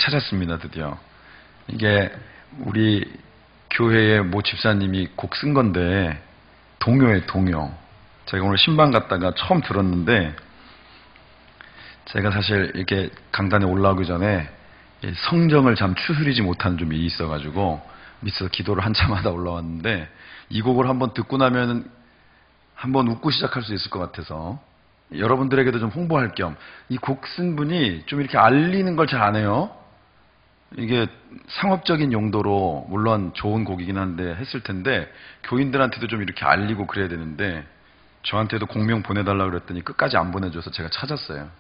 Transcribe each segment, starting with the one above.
찾았습니다, 드디어. 이게 우리 교회의 모 집사님이 곡 쓴 건데, 동요예요, 동요. 제가 오늘 신방 갔다가 처음 들었는데, 제가 사실 이렇게 강단에 올라오기 전에 성정을 참 추스리지 못하는 좀 일이 있어가지고 밑에서 기도를 한참 하다 올라왔는데, 이 곡을 한번 듣고 나면 한번 웃고 시작할 수 있을 것 같아서 여러분들에게도 좀 홍보할 겸, 이 곡 쓴 분이 좀 이렇게 알리는 걸 잘 안 해요. 이게 상업적인 용도로 물론 좋은 곡이긴 한데 했을 텐데, 교인들한테도 좀 이렇게 알리고 그래야 되는데, 저한테도 공명 보내달라고 그랬더니 끝까지 안 보내줘서 제가 찾았어요.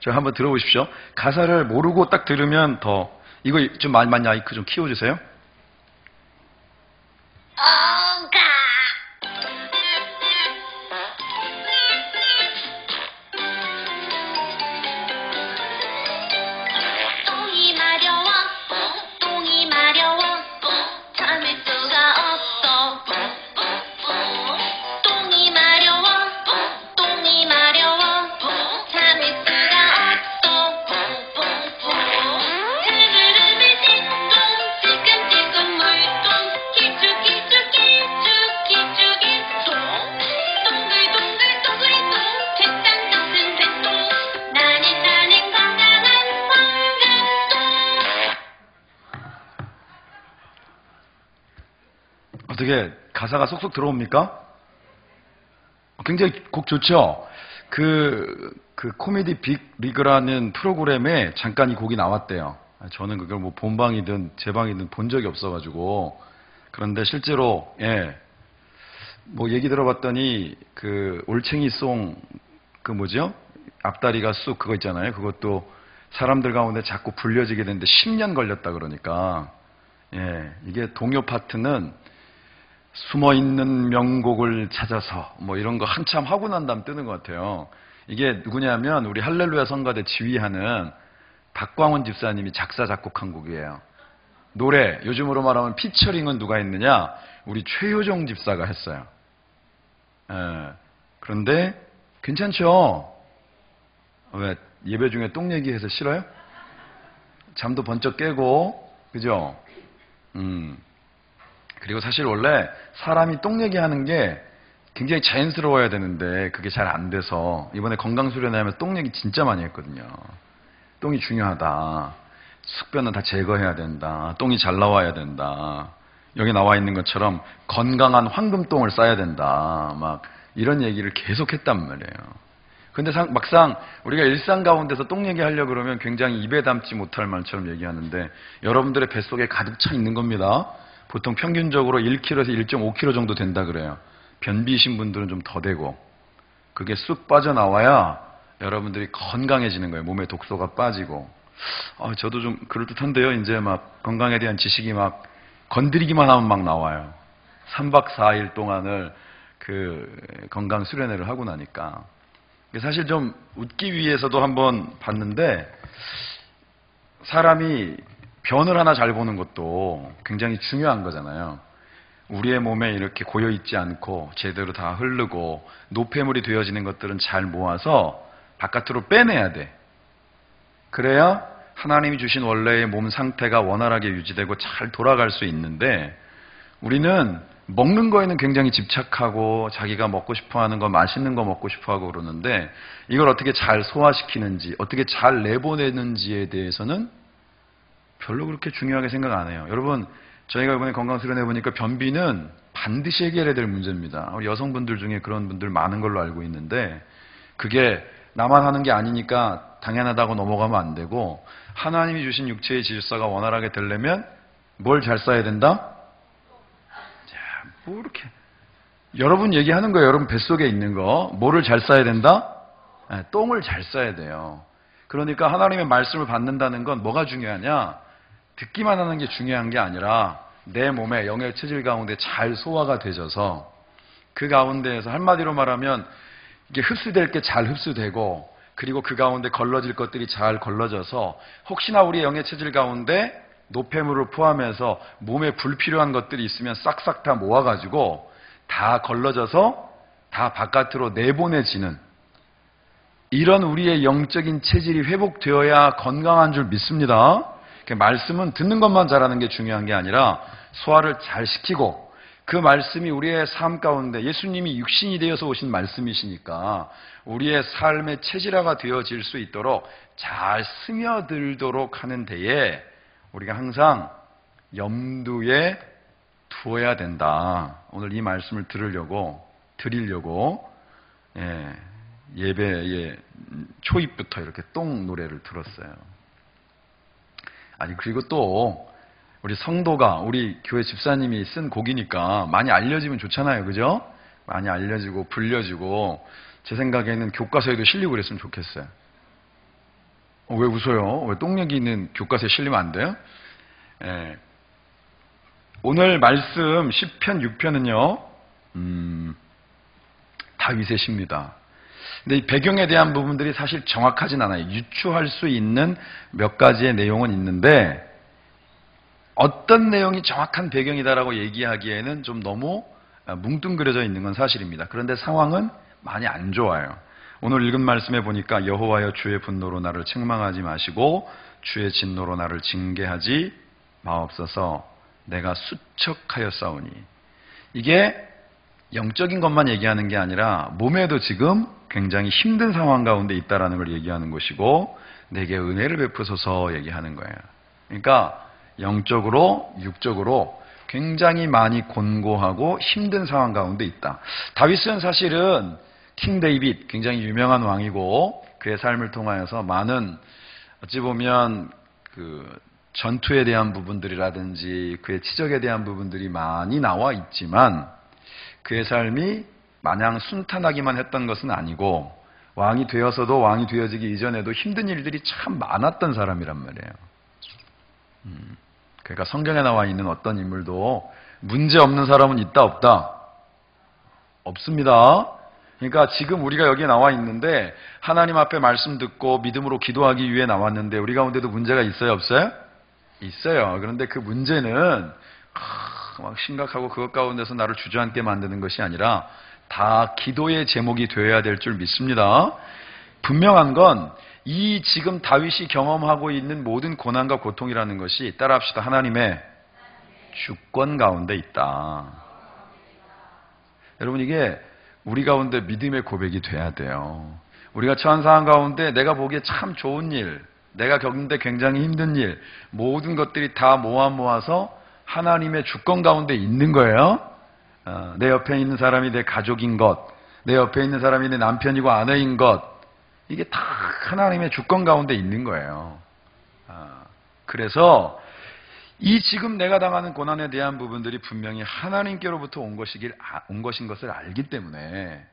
자, 한번 들어보십시오. 가사를 모르고 딱 들으면 더, 이거 좀 많이 마이크 좀 키워주세요. 어떻게 가사가 쏙쏙 들어옵니까? 굉장히 곡 좋죠? 그 코미디 빅 리그라는 프로그램에 잠깐 이 곡이 나왔대요. 저는 그걸 뭐 본방이든 제 방이든 본 적이 없어가지고. 그런데 실제로, 예, 뭐 얘기 들어봤더니 그 올챙이송, 그 뭐죠? 앞다리가 쑥 그거 있잖아요. 그것도 사람들 가운데 자꾸 불려지게 되는데 10년 걸렸다 그러니까. 예, 이게 동요 파트는 숨어있는 명곡을 찾아서 뭐 이런 거 한참 하고 난 다음 뜨는 것 같아요. 이게 누구냐면 우리 할렐루야 성가대 지휘하는 박광원 집사님이 작사 작곡한 곡이에요. 노래, 요즘으로 말하면 피처링은 누가 했느냐? 우리 최효정 집사가 했어요. 예, 그런데 괜찮죠? 왜 예배 중에 똥 얘기해서 싫어요? 잠도 번쩍 깨고, 그죠? 그리고 사실 원래 사람이 똥 얘기하는 게 굉장히 자연스러워야 되는데 그게 잘 안 돼서 이번에 건강수련회 하면서 똥 얘기 진짜 많이 했거든요. 똥이 중요하다. 숙변은 다 제거해야 된다. 똥이 잘 나와야 된다. 여기 나와 있는 것처럼 건강한 황금똥을 싸야 된다. 막 이런 얘기를 계속 했단 말이에요. 근데 막상 우리가 일상 가운데서 똥 얘기하려고 그러면 굉장히 입에 담지 못할 말처럼 얘기하는데 여러분들의 뱃속에 가득 차 있는 겁니다. 보통 평균적으로 1kg에서 1.5kg 정도 된다 그래요. 변비이신 분들은 좀 더 되고. 그게 쑥 빠져나와야 여러분들이 건강해지는 거예요. 몸에 독소가 빠지고. 저도 좀 그럴듯한데요. 이제 막 건강에 대한 지식이 막 건드리기만 하면 막 나와요. 3박 4일 동안을 그 건강 수련회를 하고 나니까. 사실 좀 웃기 위해서도 한번 봤는데, 사람이 변을 하나 잘 보는 것도 굉장히 중요한 거잖아요. 우리의 몸에 이렇게 고여있지 않고 제대로 다 흐르고 노폐물이 되어지는 것들은 잘 모아서 바깥으로 빼내야 돼. 그래야 하나님이 주신 원래의 몸 상태가 원활하게 유지되고 잘 돌아갈 수 있는데, 우리는 먹는 거에는 굉장히 집착하고 자기가 먹고 싶어하는 거, 맛있는 거 먹고 싶어하고 그러는데, 이걸 어떻게 잘 소화시키는지, 어떻게 잘 내보내는지에 대해서는 별로 그렇게 중요하게 생각 안 해요. 여러분, 저희가 이번에 건강수련회 보니까 변비는 반드시 해결해야 될 문제입니다. 우리 여성분들 중에 그런 분들 많은 걸로 알고 있는데, 그게 나만 하는 게 아니니까 당연하다고 넘어가면 안 되고, 하나님이 주신 육체의 질서가 원활하게 되려면 뭘 잘 써야 된다? 자, 뭐 이렇게 여러분 얘기하는 거예요. 여러분 뱃속에 있는 거. 뭐를 잘 써야 된다? 네, 똥을 잘 써야 돼요. 그러니까 하나님의 말씀을 받는다는 건 뭐가 중요하냐? 듣기만 하는 게 중요한 게 아니라 내 몸에 영의 체질 가운데 잘 소화가 되져서 그 가운데에서 한마디로 말하면 이게 흡수될 게 잘 흡수되고, 그리고 그 가운데 걸러질 것들이 잘 걸러져서 혹시나 우리 영의 체질 가운데 노폐물을 포함해서 몸에 불필요한 것들이 있으면 싹싹 다 모아가지고 다 걸러져서 다 바깥으로 내보내지는, 이런 우리의 영적인 체질이 회복되어야 건강한 줄 믿습니다. 말씀은 듣는 것만 잘하는 게 중요한 게 아니라 소화를 잘 시키고 그 말씀이 우리의 삶 가운데 예수님이 육신이 되어서 오신 말씀이시니까 우리의 삶의 체질화가 되어질 수 있도록 잘 스며들도록 하는 데에 우리가 항상 염두에 두어야 된다. 오늘 이 말씀을 드리려고 예배의 초입부터 이렇게 똥 노래를 들었어요. 아니 그리고 또 우리 성도가 우리 교회 집사님이 쓴 곡이니까 많이 알려지면 좋잖아요. 그죠? 많이 알려지고 불려지고 제 생각에는 교과서에도 실리고 그랬으면 좋겠어요. 왜 웃어요? 왜 똥 얘기는 교과서에 실리면 안 돼요? 오늘 말씀 10편 6편은요. 다윗의 시입니다. 근데 이 배경에 대한 부분들이 사실 정확하진 않아요. 유추할 수 있는 몇 가지의 내용은 있는데 어떤 내용이 정확한 배경이다라고 얘기하기에는 좀 너무 뭉뚱그려져 있는 건 사실입니다. 그런데 상황은 많이 안 좋아요. 오늘 읽은 말씀에 보니까 여호와여 주의 분노로 나를 책망하지 마시고 주의 진노로 나를 징계하지 마옵소서. 내가 수척하였사오니. 이게 영적인 것만 얘기하는 게 아니라 몸에도 지금 굉장히 힘든 상황 가운데 있다라는 걸 얘기하는 것이고 내게 은혜를 베푸소서 얘기하는 거예요. 그러니까 영적으로 육적으로 굉장히 많이 곤고하고 힘든 상황 가운데 있다. 다윗은 사실은 킹 데이빗 굉장히 유명한 왕이고 그의 삶을 통하여서 많은 어찌 보면 그 전투에 대한 부분들이라든지 그의 치적에 대한 부분들이 많이 나와 있지만 그의 삶이 마냥 순탄하기만 했던 것은 아니고 왕이 되어서도 왕이 되어지기 이전에도 힘든 일들이 참 많았던 사람이란 말이에요. 그러니까 성경에 나와 있는 어떤 인물도 문제 없는 사람은 있다 없다? 없습니다. 그러니까 지금 우리가 여기에 나와 있는데 하나님 앞에 말씀 듣고 믿음으로 기도하기 위해 나왔는데 우리 가운데도 문제가 있어요 없어요? 있어요. 그런데 그 문제는 막 심각하고 그것 가운데서 나를 주저앉게 만드는 것이 아니라 다 기도의 제목이 되어야 될 줄 믿습니다. 분명한 건 이 지금 다윗이 경험하고 있는 모든 고난과 고통이라는 것이 따라합시다. 하나님의 주권 가운데 있다. 여러분 이게 우리 가운데 믿음의 고백이 돼야 돼요. 우리가 처한 상황 가운데 내가 보기에 참 좋은 일, 내가 겪는데 굉장히 힘든 일, 모든 것들이 다 모아서 하나님의 주권 가운데 있는 거예요. 내 옆에 있는 사람이 내 가족인 것, 내 옆에 있는 사람이 내 남편이고 아내인 것, 이게 다 하나님의 주권 가운데 있는 거예요. 그래서 이 지금 내가 당하는 고난에 대한 부분들이 분명히 하나님께로부터 온 것인 것을 알기 때문에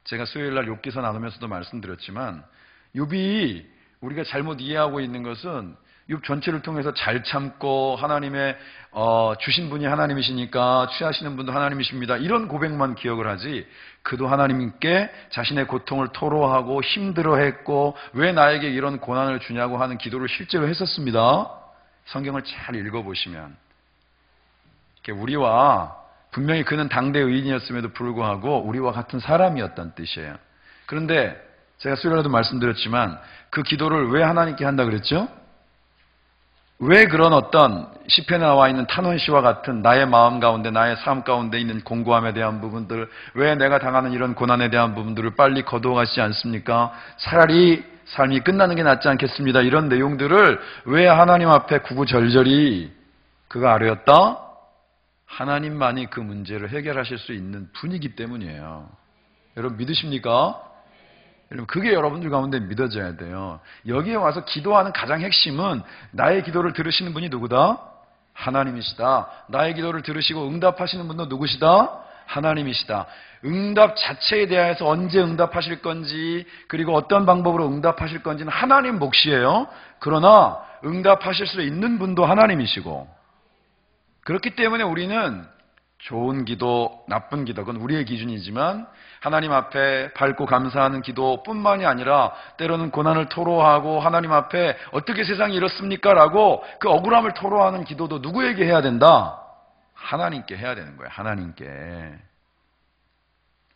제가 수요일날 욥기서 나누면서도 말씀드렸지만 욥이 우리가 잘못 이해하고 있는 것은 욥 전체를 통해서 잘 참고 하나님의 주신 분이 하나님이시니까 취하시는 분도 하나님이십니다. 이런 고백만 기억을 하지 그도 하나님께 자신의 고통을 토로하고 힘들어했고 왜 나에게 이런 고난을 주냐고 하는 기도를 실제로 했었습니다. 성경을 잘 읽어보시면 우리와 분명히 그는 당대 의인이었음에도 불구하고 우리와 같은 사람이었다는 뜻이에요. 그런데 제가 수요일에도 말씀드렸지만 그 기도를 왜 하나님께 한다 그랬죠? 왜 그런 어떤 시편에 나와 있는 탄원시와 같은 나의 마음 가운데 나의 삶 가운데 있는 공고함에 대한 부분들, 왜 내가 당하는 이런 고난에 대한 부분들을 빨리 거두어가시지 않습니까? 차라리 삶이 끝나는 게 낫지 않겠습니다. 이런 내용들을 왜 하나님 앞에 구구절절히 그가 아뢰었다? 하나님만이 그 문제를 해결하실 수 있는 분이기 때문이에요. 여러분 믿으십니까? 여러분 그게 여러분들 가운데 믿어져야 돼요. 여기에 와서 기도하는 가장 핵심은 나의 기도를 들으시는 분이 누구다? 하나님이시다. 나의 기도를 들으시고 응답하시는 분도 누구시다? 하나님이시다. 응답 자체에 대해서 언제 응답하실 건지 그리고 어떤 방법으로 응답하실 건지는 하나님 몫이에요. 그러나 응답하실 수 있는 분도 하나님이시고 그렇기 때문에 우리는 좋은 기도, 나쁜 기도, 그건 우리의 기준이지만 하나님 앞에 밝고 감사하는 기도뿐만이 아니라 때로는 고난을 토로하고 하나님 앞에 어떻게 세상이 이렇습니까? 라고 그 억울함을 토로하는 기도도 누구에게 해야 된다? 하나님께 해야 되는 거예요. 하나님께.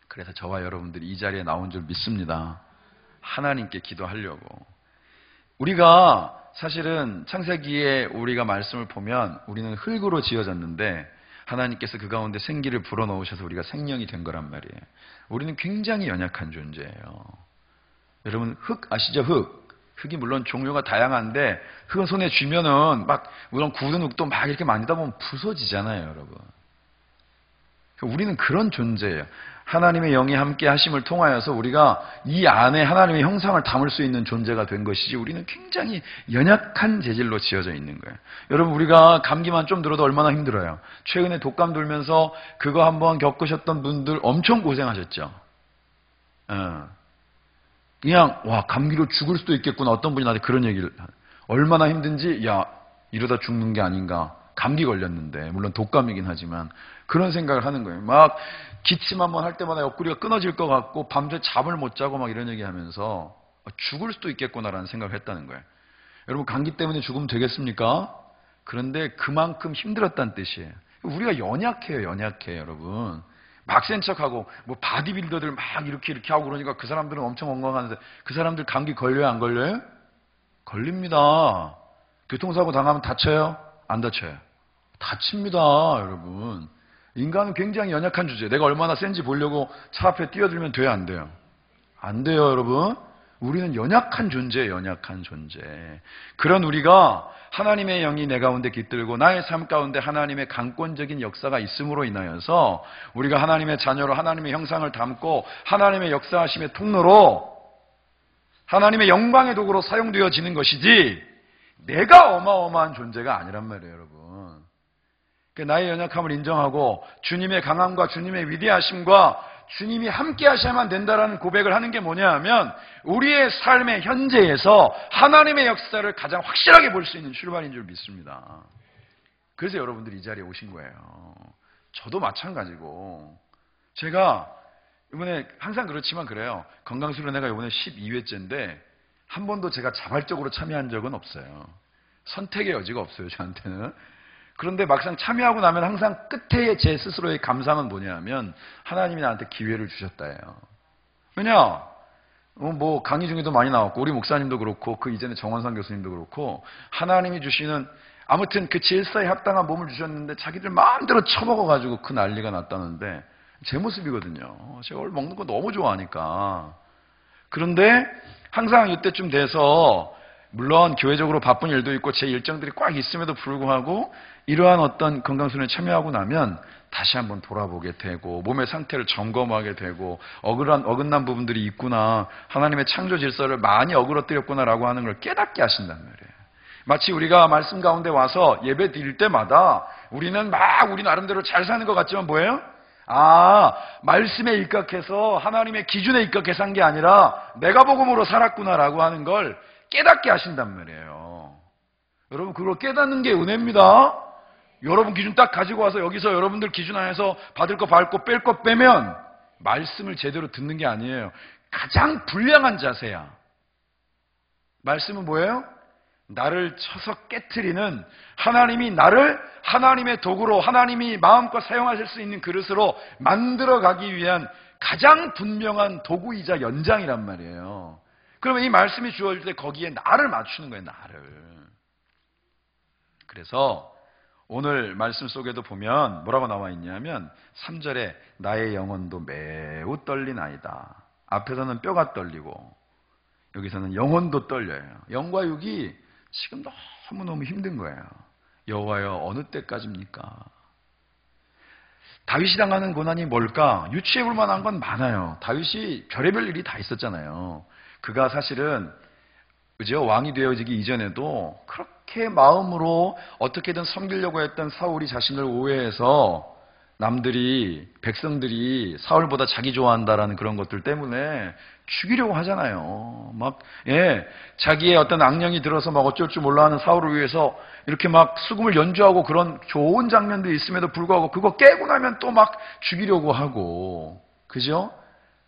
그래서 저와 여러분들이 이 자리에 나온 줄 믿습니다. 하나님께 기도하려고. 우리가 사실은 창세기에 우리가 말씀을 보면 우리는 흙으로 지어졌는데 하나님께서 그 가운데 생기를 불어넣으셔서 우리가 생명이 된 거란 말이에요. 우리는 굉장히 연약한 존재예요. 여러분 흙 아시죠? 흙이 물론 종류가 다양한데 흙은 손에 쥐면은 막 물론 굳은 흙도 막 이렇게 만지다 보면 부서지잖아요, 여러분. 우리는 그런 존재예요. 하나님의 영이 함께 하심을 통하여서 우리가 이 안에 하나님의 형상을 담을 수 있는 존재가 된 것이지 우리는 굉장히 연약한 재질로 지어져 있는 거예요. 여러분 우리가 감기만 좀 들어도 얼마나 힘들어요. 최근에 독감 돌면서 그거 한번 겪으셨던 분들 엄청 고생하셨죠. 그냥 와 감기로 죽을 수도 있겠구나. 어떤 분이 나한테 그런 얘기를 얼마나 힘든지 야 이러다 죽는 게 아닌가. 감기 걸렸는데 물론 독감이긴 하지만 그런 생각을 하는 거예요. 막 기침 한번 할 때마다 옆구리가 끊어질 것 같고 밤새 잠을 못 자고 막 이런 얘기하면서 죽을 수도 있겠구나라는 생각을 했다는 거예요. 여러분 감기 때문에 죽으면 되겠습니까? 그런데 그만큼 힘들었다는 뜻이에요. 우리가 연약해요, 여러분. 막 센 척하고 뭐 바디빌더들 막 이렇게 하고 그러니까 그 사람들은 엄청 건강한데 그 사람들 감기 걸려요, 안 걸려요? 걸립니다. 교통사고 당하면 다쳐요? 안 다쳐요? 다칩니다, 여러분. 인간은 굉장히 연약한 주제예요. 내가 얼마나 센지 보려고 차 앞에 뛰어들면 돼요, 안 돼요? 안 돼요, 여러분. 우리는 연약한 존재예요, 연약한 존재. 그런 우리가 하나님의 영이 내 가운데 깃들고 나의 삶 가운데 하나님의 강권적인 역사가 있음으로 인하여서 우리가 하나님의 자녀로 하나님의 형상을 담고 하나님의 역사하심의 통로로 하나님의 영광의 도구로 사용되어지는 것이지 내가 어마어마한 존재가 아니란 말이에요, 여러분. 나의 연약함을 인정하고 주님의 강함과 주님의 위대하심과 주님이 함께 하셔야만 된다라는 고백을 하는 게 뭐냐 하면 우리의 삶의 현재에서 하나님의 역사를 가장 확실하게 볼 수 있는 출발인 줄 믿습니다. 그래서 여러분들이 이 자리에 오신 거예요. 저도 마찬가지고 제가 이번에 항상 그렇지만 그래요. 건강수련회가 이번에 12회째인데 한 번도 제가 자발적으로 참여한 적은 없어요. 선택의 여지가 없어요, 저한테는. 그런데 막상 참여하고 나면 항상 끝에 제 스스로의 감상은 뭐냐면 하나님이 나한테 기회를 주셨다예요. 왜냐? 뭐 강의 중에도 많이 나왔고 우리 목사님도 그렇고 그 이전에 정원상 교수님도 그렇고 하나님이 주시는 아무튼 그 질서에 합당한 몸을 주셨는데 자기들 마음대로 처먹어가지고 그 난리가 났다는데 제 모습이거든요. 제가 오늘 먹는 거 너무 좋아하니까. 그런데 항상 이때쯤 돼서 물론 교회적으로 바쁜 일도 있고 제 일정들이 꽉 있음에도 불구하고 이러한 어떤 건강수련에 참여하고 나면 다시 한번 돌아보게 되고 몸의 상태를 점검하게 되고 어긋난 부분들이 있구나. 하나님의 창조 질서를 많이 어그러뜨렸구나라고 하는 걸 깨닫게 하신단 말이에요. 마치 우리가 말씀 가운데 와서 예배 드릴 때마다 우리는 막 우리 나름대로 잘 사는 것 같지만 뭐예요? 말씀에 입각해서 하나님의 기준에 입각해서 한 게 아니라 내가 복음으로 살았구나라고 하는 걸 깨닫게 하신단 말이에요. 여러분 그걸 깨닫는 게 은혜입니다. 여러분 기준 딱 가지고 와서 여기서 여러분들 기준 안에서 받을 거 받고 뺄 거 빼면 말씀을 제대로 듣는 게 아니에요. 가장 불량한 자세야. 말씀은 뭐예요? 나를 쳐서 깨트리는 하나님이 나를 하나님의 도구로 하나님이 마음껏 사용하실 수 있는 그릇으로 만들어가기 위한 가장 분명한 도구이자 연장이란 말이에요. 그러면 이 말씀이 주어질 때 거기에 나를 맞추는 거예요. 나를. 그래서 오늘 말씀 속에도 보면 뭐라고 나와 있냐면 3절에 나의 영혼도 매우 떨리나이다. 앞에서는 뼈가 떨리고 여기서는 영혼도 떨려요. 영과 육이 지금 너무너무 힘든 거예요. 여호와여 어느 때까지입니까? 다윗이 당하는 고난이 뭘까? 유추해 볼 만한 건 많아요. 다윗이 별의별 일이 다 있었잖아요. 그가 사실은 그죠? 왕이 되어지기 이전에도 그렇게 마음으로 어떻게든 섬기려고 했던 사울이 자신을 오해해서 남들이 백성들이 사울보다 자기 좋아한다라는 그런 것들 때문에 죽이려고 하잖아요. 자기의 어떤 악령이 들어서 막 어쩔 줄 몰라 하는 사울을 위해서 이렇게 막 수금을 연주하고 그런 좋은 장면도 있음에도 불구하고 그거 깨고 나면 또 막 죽이려고 하고, 그죠?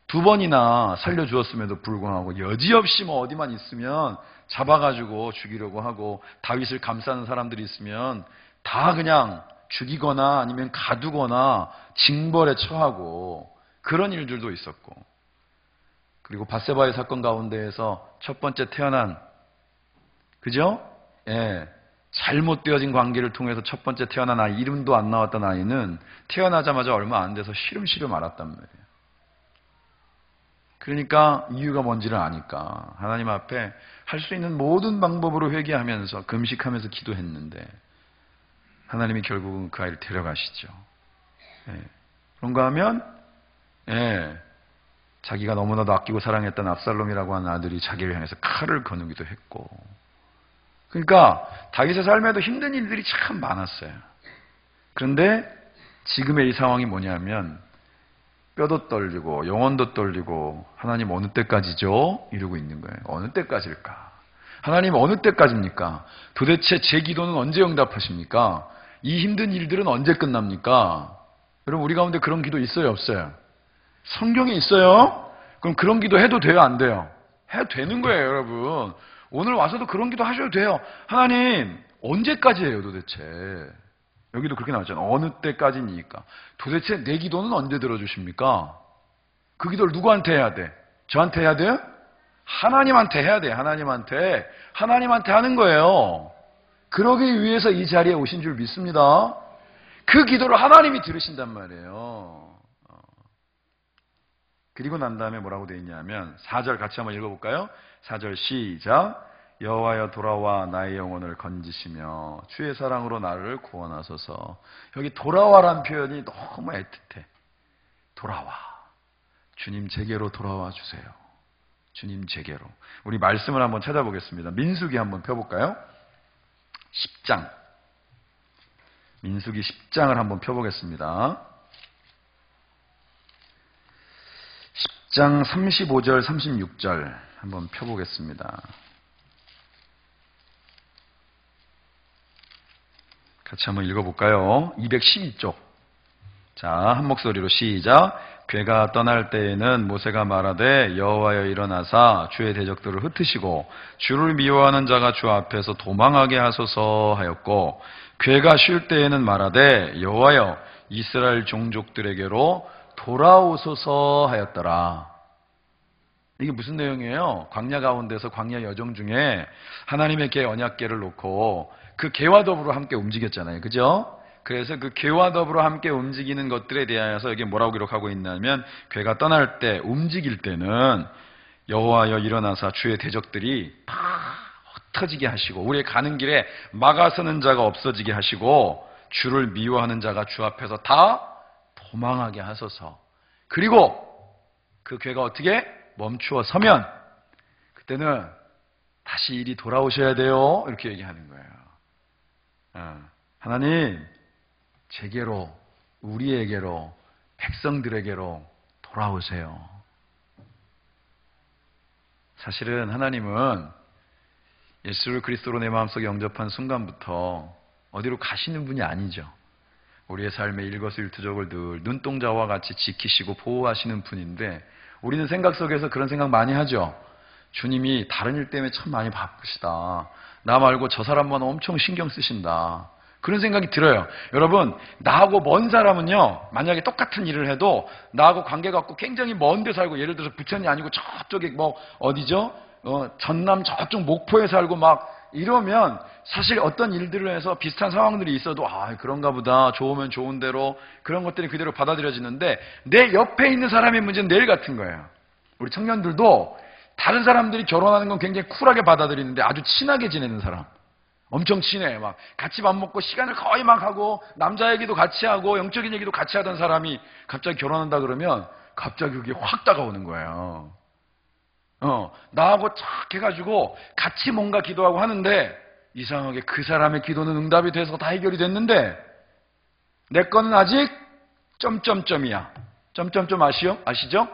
2번이나 살려주었음에도 불구하고 여지없이 뭐 어디만 있으면 잡아가지고 죽이려고 하고 다윗을 감싸는 사람들이 있으면 다 그냥 죽이거나 아니면 가두거나 징벌에 처하고 그런 일들도 있었고, 그리고 밧세바의 사건 가운데에서 첫 번째 태어난, 그죠? 예. 잘못되어진 관계를 통해서 첫 번째 태어난 아이, 이름도 안 나왔던 아이는 태어나자마자 얼마 안 돼서 시름시름 앓았단 말이에요. 그러니까 이유가 뭔지를 아니까 하나님 앞에 할 수 있는 모든 방법으로 회개하면서 금식하면서 기도했는데 하나님이 결국은 그 아이를 데려가시죠. 예. 그런가 하면 자기가 너무나도 아끼고 사랑했던 압살롬이라고 하는 아들이 자기를 향해서 칼을 거누기도 했고, 그러니까 다윗의 삶에도 힘든 일들이 참 많았어요. 그런데 지금의 이 상황이 뭐냐면 뼈도 떨리고 영혼도 떨리고 하나님 어느 때까지죠? 이러고 있는 거예요. 어느 때까지일까? 하나님 어느 때까지입니까? 도대체 제 기도는 언제 응답하십니까? 이 힘든 일들은 언제 끝납니까? 여러분, 우리 가운데 그런 기도 있어요, 없어요? 성경에 있어요? 그럼 그런 기도 해도 돼요, 안 돼요? 해도 되는 거예요, 여러분. 오늘 와서도 그런 기도 하셔도 돼요. 하나님 언제까지예요, 도대체? 여기도 그렇게 나왔잖아요. 어느 때까지니까. 도대체 내 기도는 언제 들어주십니까? 그 기도를 누구한테 해야 돼? 저한테 해야 돼요? 하나님한테 해야 돼요. 하나님한테 하는 거예요. 그러기 위해서 이 자리에 오신 줄 믿습니다. 그 기도를 하나님이 들으신단 말이에요. 그리고 난 다음에 뭐라고 되어 있냐면 4절 같이 한번 읽어볼까요? 4절 시작. 여호와여 돌아와 나의 영혼을 건지시며 주의 사랑으로 나를 구원하소서. 여기 돌아와란 표현이 너무 애틋해. 돌아와. 주님 제게로 돌아와 주세요. 주님 제게로. 우리 말씀을 한번 찾아보겠습니다. 민수기 한번 펴볼까요? 10장. 민수기 10장을 한번 펴보겠습니다. 10장 35절 36절 한번 펴보겠습니다. 같이 한번 읽어볼까요? 212쪽. 자, 한 목소리로 시작. 괴가 떠날 때에는 모세가 말하되 여호와여 일어나사 주의 대적들을 흩으시고 주를 미워하는 자가 주 앞에서 도망하게 하소서 하였고, 괴가 쉴 때에는 말하되 여호와여 이스라엘 종족들에게로 돌아오소서 하였더라. 이게 무슨 내용이에요? 광야 가운데서 광야 여정 중에 하나님의 궤 언약궤를 놓고 그 궤와 더불어 함께 움직였잖아요. 그죠? 그래서 그 궤와 더불어 함께 움직이는 것들에 대하여서 여기 뭐라고 기록하고 있냐면, 궤가 떠날 때, 움직일 때는 여호와여 일어나사 주의 대적들이 다 흩어지게 하시고 우리의 가는 길에 막아서는 자가 없어지게 하시고 주를 미워하는 자가 주 앞에서 다 도망하게 하소서. 그리고 그 궤가 어떻게 멈추어 서면 그때는 다시 일이 돌아오셔야 돼요. 이렇게 얘기하는 거예요. 하나님 제게로, 우리에게로, 백성들에게로 돌아오세요. 사실은 하나님은 예수를 그리스도로 내 마음속에 영접한 순간부터 어디로 가시는 분이 아니죠. 우리의 삶의 일거수일투족을 늘 눈동자와 같이 지키시고 보호하시는 분인데, 우리는 생각 속에서 그런 생각 많이 하죠. 주님이 다른 일 때문에 참 많이 바쁘시다. 나 말고 저 사람만 엄청 신경 쓰신다. 그런 생각이 들어요. 여러분, 나하고 먼 사람은요, 만약에 똑같은 일을 해도 나하고 관계가 없고 굉장히 먼 데 살고, 예를 들어서 부천이 아니고 저쪽에 어디죠? 전남 저쪽 목포에 살고 막 이러면 사실 어떤 일들을 해서 비슷한 상황들이 있어도 그런가 보다, 좋으면 좋은 대로 그런 것들이 그대로 받아들여지는데, 내 옆에 있는 사람의 문제는 내일 같은 거예요. 우리 청년들도 다른 사람들이 결혼하는 건 굉장히 쿨하게 받아들이는데, 아주 친하게 지내는 사람, 엄청 친해. 막 같이 밥 먹고 시간을 거의 막 하고 남자 얘기도 같이 하고 영적인 얘기도 같이 하던 사람이 갑자기 결혼한다 그러면 갑자기 그게 확 다가오는 거예요. 나하고 착 해가지고 같이 뭔가 기도하고 하는데 이상하게 그 사람의 기도는 응답이 돼서 다 해결이 됐는데 내 거는 아직 점점점이야. 점점점 아시죠?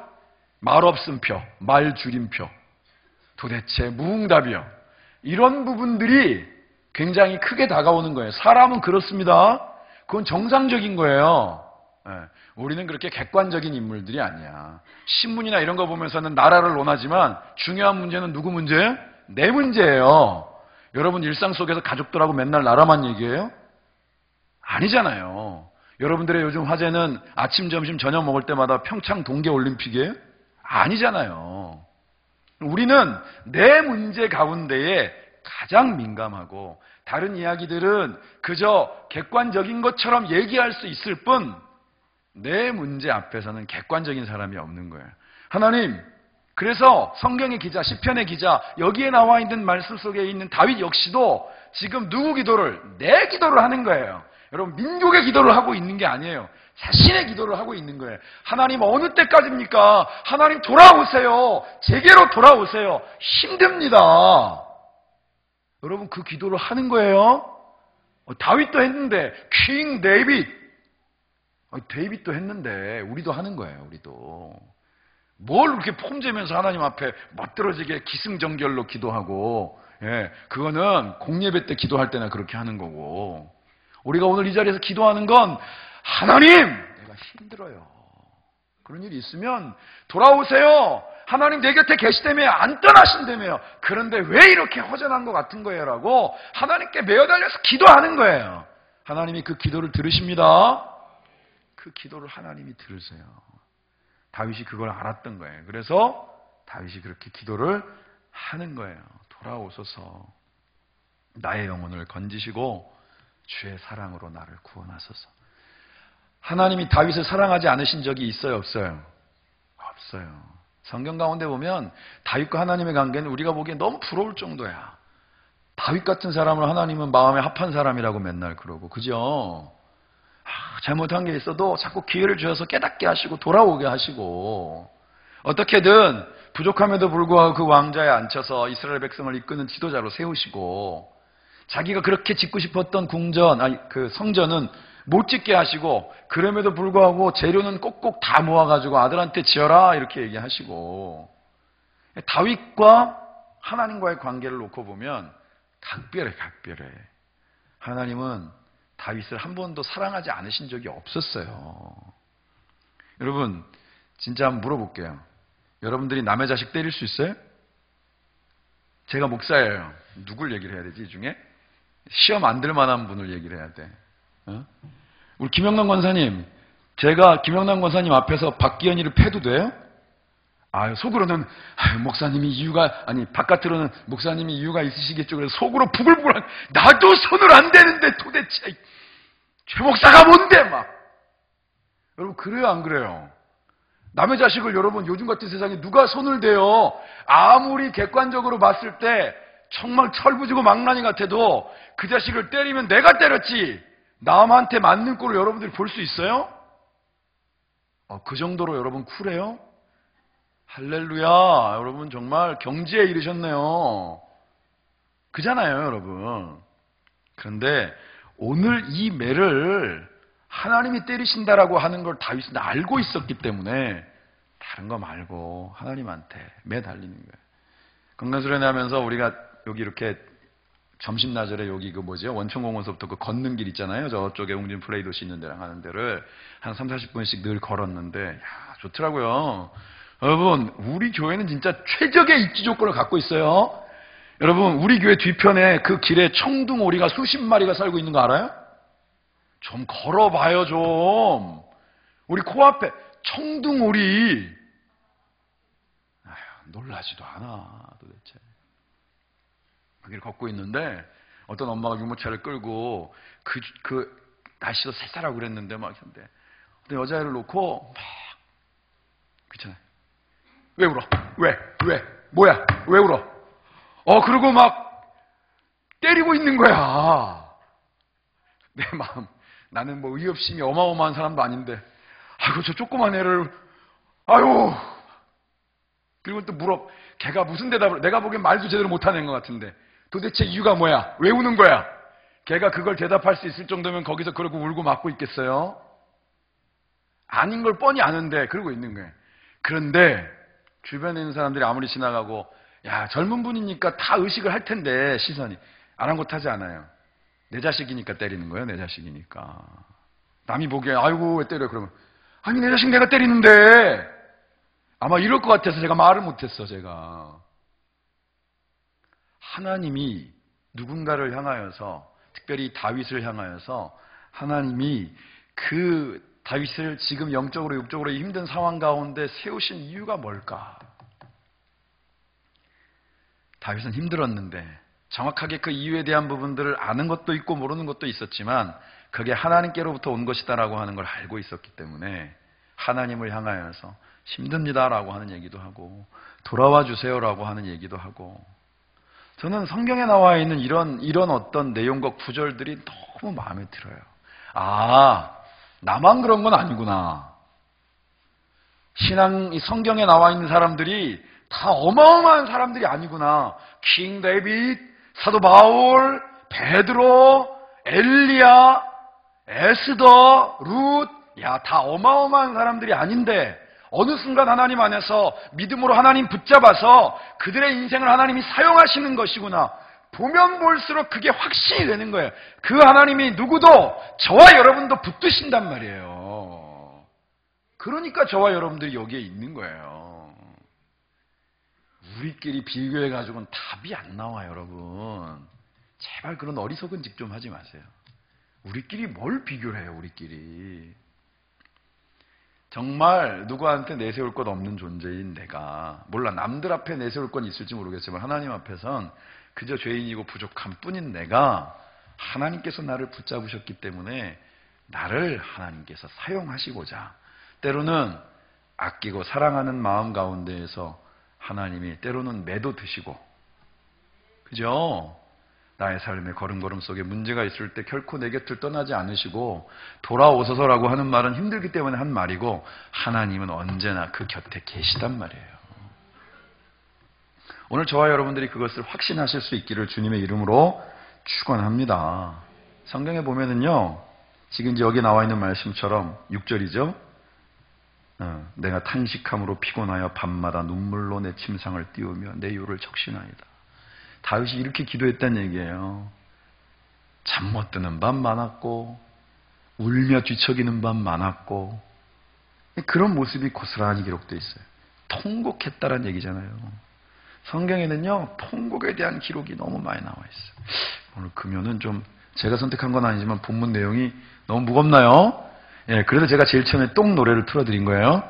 말 없음표, 말 줄임표. 도대체 무응답이요. 이런 부분들이 굉장히 크게 다가오는 거예요. 사람은 그렇습니다. 그건 정상적인 거예요. 우리는 그렇게 객관적인 인물들이 아니야. 신문이나 이런 거 보면서는 나라를 논하지만 중요한 문제는 누구 문제예요? 내 문제예요. 여러분 일상 속에서 가족들하고 맨날 나라만 얘기해요? 아니잖아요. 여러분들의 요즘 화제는 아침, 점심, 저녁 먹을 때마다 평창 동계올림픽이에요? 아니잖아요. 우리는 내 문제 가운데에 가장 민감하고 다른 이야기들은 그저 객관적인 것처럼 얘기할 수 있을 뿐 내 문제 앞에서는 객관적인 사람이 없는 거예요. 하나님, 그래서 성경의 기자, 시편의 기자, 여기에 나와 있는 말씀 속에 있는 다윗 역시도 지금 누구 기도를? 내 기도를 하는 거예요. 여러분, 민족의 기도를 하고 있는 게 아니에요. 자신의 기도를 하고 있는 거예요. 하나님, 어느 때까지입니까? 하나님, 돌아오세요. 제게로 돌아오세요. 힘듭니다. 여러분, 그 기도를 하는 거예요. 다윗도 했는데, 킹 데이빗. 데이빗도 했는데 우리도 하는 거예요. 우리도. 뭘 그렇게 폼재면서 하나님 앞에 멋들어지게 기승전결로 기도하고, 그거는 공예배 때 기도할 때나 그렇게 하는 거고, 우리가 오늘 이 자리에서 기도하는 건 하나님, 내가 힘들어요. 그런 일이 있으면 돌아오세요. 하나님 내 곁에 계시다며, 안 떠나신다며. 그런데 왜 이렇게 허전한 것 같은 거예요? 라고 하나님께 매어달려서 기도하는 거예요. 하나님이 그 기도를 들으십니다. 그 기도를 하나님이 들으세요. 다윗이 그걸 알았던 거예요. 그래서 다윗이 그렇게 기도를 하는 거예요. 돌아오소서. 나의 영혼을 건지시고 주의 사랑으로 나를 구원하소서. 하나님이 다윗을 사랑하지 않으신 적이 있어요? 없어요? 없어요. 성경 가운데 보면 다윗과 하나님의 관계는 우리가 보기엔 너무 부러울 정도야. 다윗 같은 사람을 하나님은 마음에 합한 사람이라고 맨날 그러고, 그죠? 잘못한 게 있어도 자꾸 기회를 주셔서 깨닫게 하시고 돌아오게 하시고, 어떻게든 부족함에도 불구하고 그 왕좌에 앉혀서 이스라엘 백성을 이끄는 지도자로 세우시고, 자기가 그렇게 짓고 싶었던 그 성전은 못 짓게 하시고, 그럼에도 불구하고 재료는 꼭꼭 다 모아가지고 아들한테 지어라 이렇게 얘기하시고, 다윗과 하나님과의 관계를 놓고 보면 각별해. 하나님은 다윗을 한 번도 사랑하지 않으신 적이 없었어요. 여러분, 진짜 한번 물어볼게요. 여러분들이 남의 자식 때릴 수 있어요? 제가 목사예요. 누굴 얘기를 해야 되지, 이 중에? 시험 안 들 만한 분을 얘기를 해야 돼. 우리 김영남 권사님, 제가 김영남 권사님 앞에서 박기현이를 패도 돼요? 속으로는 목사님이 바깥으로는 목사님이 이유가 있으시겠죠. 그래서 속으로 부글부글, 나도 손을 안 대는데 도대체 최 목사가 뭔데 막. 여러분, 그래요 안 그래요? 남의 자식을 여러분, 요즘 같은 세상에 누가 손을 대요? 아무리 객관적으로 봤을 때 정말 철부지고 망나니 같아도 그 자식을 때리면 내가 때렸지 남한테 맞는 꼴을 여러분들이 볼 수 있어요? 그 정도로 여러분 쿨해요? 할렐루야. 여러분 정말 경지에 이르셨네요. 그잖아요, 여러분. 그런데 오늘 이 매를 하나님이 때리신다라고 하는 걸 다윗은 알고 있었기 때문에 다른 거 말고 하나님한테 매 달리는 거예요. 건강수련회 하면서 우리가 여기 이렇게 점심나절에 여기 원천공원서부터 그 걷는 길 있잖아요. 저쪽에 웅진 플레이도시 있는 데랑 하는 데를 한 30-40분씩 늘 걸었는데, 좋더라고요. 여러분, 우리 교회는 진짜 최적의 입지 조건을 갖고 있어요. 여러분, 우리 교회 뒤편에 그 길에 청둥오리가 수십 마리가 살고 있는 거 알아요? 좀 걸어봐요, 좀. 우리 코앞에 청둥오리. 놀라지도 않아, 도대체. 그 길 걷고 있는데 어떤 엄마가 유모차를 끌고 그 날씨도 쌀쌀하고 그랬는데 막 했는데 어떤 여자애를 놓고 막 그렇잖아요. 왜 울어? 왜? 뭐야? 왜 울어? 그러고 막 때리고 있는 거야. 내 마음, 나는 뭐 의협심이 어마어마한 사람도 아닌데, 저 조그만 애를, 그리고 또 물어. 걔가 무슨 대답을, 내가 보기엔 말도 제대로 못하는 것 같은데, 도대체 이유가 뭐야? 왜 우는 거야? 걔가 그걸 대답할 수 있을 정도면 거기서 그러고 울고 맞고 있겠어요? 아닌 걸 뻔히 아는데 그러고 있는 거예요. 그런데 주변에 있는 사람들이 아무리 지나가고, 젊은 분이니까 다 의식을 할 텐데, 시선이 아랑곳하지 않아요. 내 자식이니까 때리는 거예요. 내 자식이니까. 남이 보기에 아이고 왜 때려? 그러면 내 자식 내가 때리는데, 아마 이럴 것 같아서 제가 말을 못했어. 제가 하나님이 누군가를 향하여서, 특별히 다윗을 향하여서 하나님이 그 다윗을 지금 영적으로 육적으로 힘든 상황 가운데 세우신 이유가 뭘까? 다윗은 힘들었는데 정확하게 그 이유에 대한 부분들을 아는 것도 있고 모르는 것도 있었지만 그게 하나님께로부터 온 것이다라고 하는 걸 알고 있었기 때문에 하나님을 향하여서 힘듭니다라고 하는 얘기도 하고 돌아와 주세요라고 하는 얘기도 하고, 저는 성경에 나와 있는 이런 어떤 내용과 구절들이 너무 마음에 들어요. 아, 나만 그런 건 아니구나. 이 성경에 나와 있는 사람들이 다 어마어마한 사람들이 아니구나. 킹 데이빗, 사도 바울, 베드로, 엘리야, 에스더, 룻, 다 어마어마한 사람들이 아닌데 어느 순간 하나님 안에서 믿음으로 하나님 붙잡아서 그들의 인생을 하나님이 사용하시는 것이구나. 보면 볼수록 그게 확신이 되는 거예요. 그 하나님이 누구도 저와 여러분도 붙드신단 말이에요. 그러니까 저와 여러분들이 여기에 있는 거예요. 우리끼리 비교해가지고는 답이 안 나와요, 여러분. 제발 그런 어리석은 짓 좀 하지 마세요. 우리끼리 뭘 비교를 해요, 우리끼리. 정말 누구한테 내세울 것 없는 존재인 내가, 몰라 남들 앞에 내세울 건 있을지 모르겠지만 하나님 앞에선 그저 죄인이고 부족한 뿐인 내가 하나님께서 나를 붙잡으셨기 때문에 나를 하나님께서 사용하시고자 때로는 아끼고 사랑하는 마음 가운데에서 하나님이 때로는 매도 드시고, 그죠? 나의 삶의 걸음걸음 속에 문제가 있을 때 결코 내 곁을 떠나지 않으시고 돌아오소서라고 하는 말은 힘들기 때문에 한 말이고, 하나님은 언제나 그 곁에 계시단 말이에요. 오늘 저와 여러분들이 그것을 확신하실 수 있기를 주님의 이름으로 축원합니다. 성경에 보면은요, 지금 이제 여기 나와 있는 말씀처럼 6절이죠. 내가 탄식함으로 피곤하여 밤마다 눈물로 내 침상을 띄우며 내 요를 적신하이다. 다윗이 이렇게 기도했다는 얘기예요. 잠 못 드는 밤 많았고 울며 뒤척이는 밤 많았고, 그런 모습이 고스란히 기록되어 있어요. 통곡했다라는 얘기잖아요. 성경에는요, 통곡에 대한 기록이 너무 많이 나와 있어요. 오늘 금요는 좀 제가 선택한 건 아니지만 본문 내용이 너무 무겁나요? 그래서 제가 제일 처음에 똥 노래를 틀어드린 거예요.